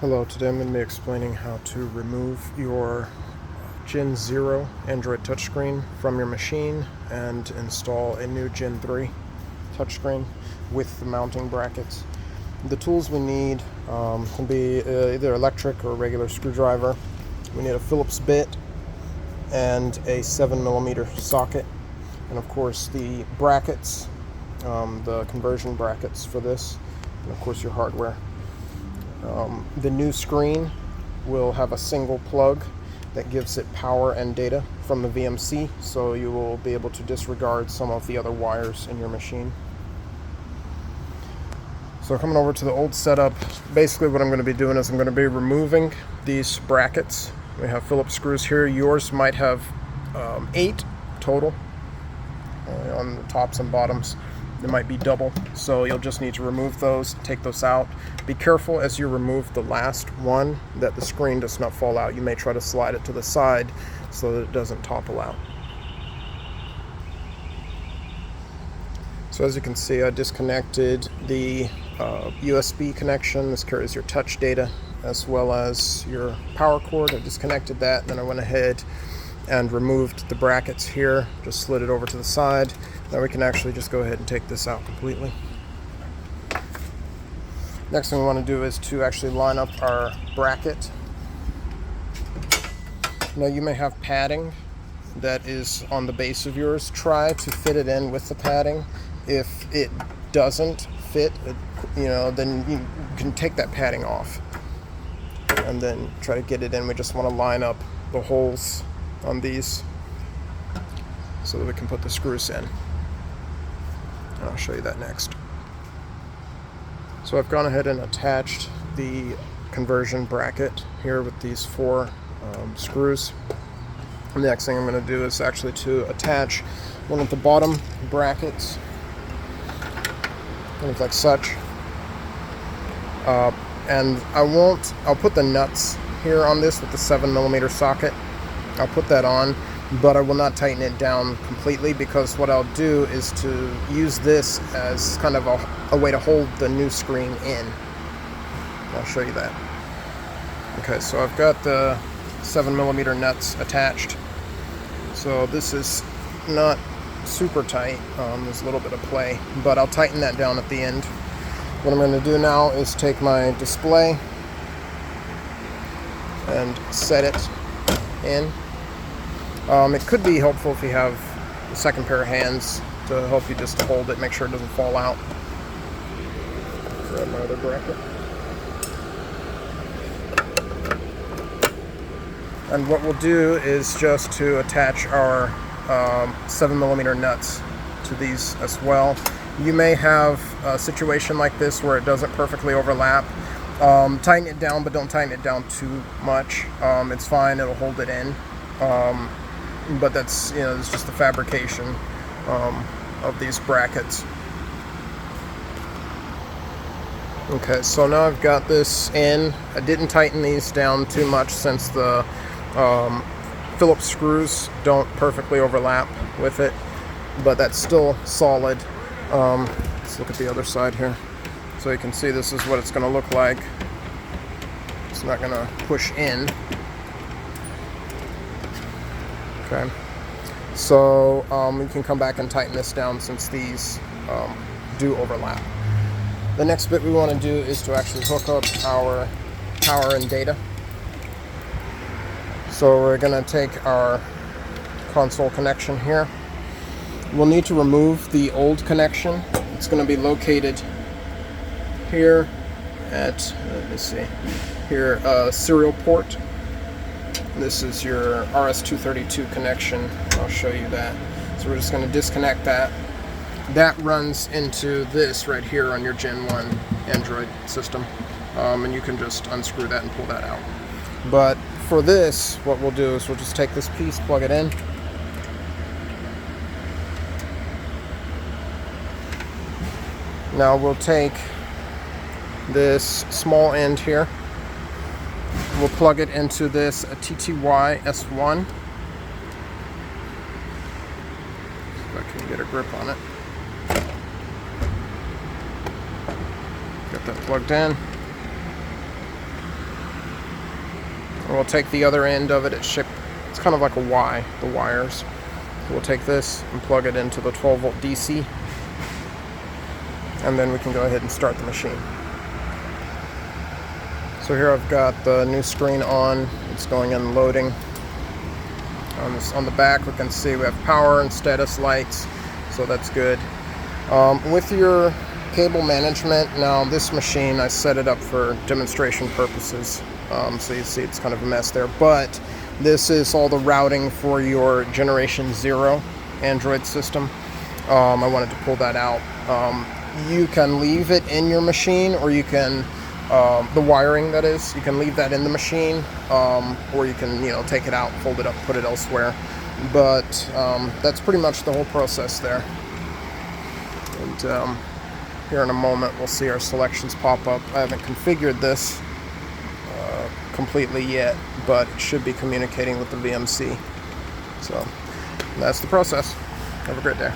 Hello, today I'm going to be explaining how to remove your Gen 0 Android touchscreen from your machine and install a new Gen 3 touchscreen with the mounting brackets. The tools we need can be either electric or regular screwdriver. We need a Phillips bit and a 7mm socket, and of course the brackets, the conversion brackets for this, and of course your hardware. The new screen will have a single plug that gives it power and data from the VMC, so you will be able to disregard some of the other wires in your machine. So coming over to the old setup, basically what I'm going to be doing is I'm going to be removing these brackets. We have Phillips screws here. Yours might have 8 total on the tops and bottoms. It might be double, so you'll just need to remove those, take those out. Be careful as you remove the last one that the screen does not fall out. You may try to slide it to the side so that it doesn't topple out. So as you can see, I disconnected the USB connection. This carries your touch data as well as your power cord. I disconnected that, then I went ahead and removed the brackets here, just slid it over to the side. Now we can actually just go ahead and take this out completely. Next thing we want to do is to actually line up our bracket. Now you may have padding that is on the base of yours. Try to fit it in with the padding. If it doesn't fit, then you can take that padding off and then try to get it in. We just want to line up the holes on these so that we can put the screws in. And I'll show you that next. So I've gone ahead and attached the conversion bracket here with these 4 screws. And the next thing I'm going to do is actually to attach one of the bottom brackets, kind of like such. And I'll put the nuts here on this with the 7mm socket. I'll put that on, but I will not tighten it down completely, because what I'll do is to use this as kind of a way to hold the new screen in. I'll show you that. Okay, so I've got the 7mm nuts attached. So this is not super tight. There's a little bit of play, but I'll tighten that down at the end. What I'm going to do now is take my display and set it in. It could be helpful if you have a second pair of hands to help you just to hold it, make sure it doesn't fall out. Grab my other bracket. And what we'll do is just to attach our 7mm nuts to these as well. You may have a situation like this where it doesn't perfectly overlap. Tighten it down, but don't tighten it down too much. It's fine, it'll hold it in. But that's, it's just the fabrication of these brackets. Okay, so now I've got this in. I didn't tighten these down too much since the Phillips screws don't perfectly overlap with it, but that's still solid. Let's look at the other side here. So you can see this is what it's going to look like. It's not going to push in. Okay, so we can come back and tighten this down since these do overlap. The next bit we want to do is to actually hook up our power and data. So we're going to take our console connection here. We'll need to remove the old connection. It's going to be located here at, let me see, here, serial port. This is your RS-232 connection. I'll show you that. So we're just going to disconnect that. That runs into this right here on your Gen 1 Android system. And you can just unscrew that and pull that out. But for this, what we'll do is we'll just take this piece, plug it in. Now we'll take this small end here. We'll plug it into this TTY S1. If I can get a grip on it. Get that plugged in. And we'll take the other end of it. It's kind of like a Y, the wires. So we'll take this and plug it into the 12-volt DC, and then we can go ahead and start the machine. So here I've got the new screen on. It's going in loading. On the back we can see we have power and status lights, so that's good. With your cable management, now this machine I set it up for demonstration purposes, so you see it's kind of a mess there, but this is all the routing for your Generation 0 Android system. I wanted to pull that out. You can leave it in your machine, or you can the wiring, that is, you can leave that in the machine, or you can, take it out, fold it up, put it elsewhere. But that's pretty much the whole process there. And here in a moment we'll see our selections pop up. I haven't configured this completely yet, but it should be communicating with the VMC. So that's the process. Have a great day.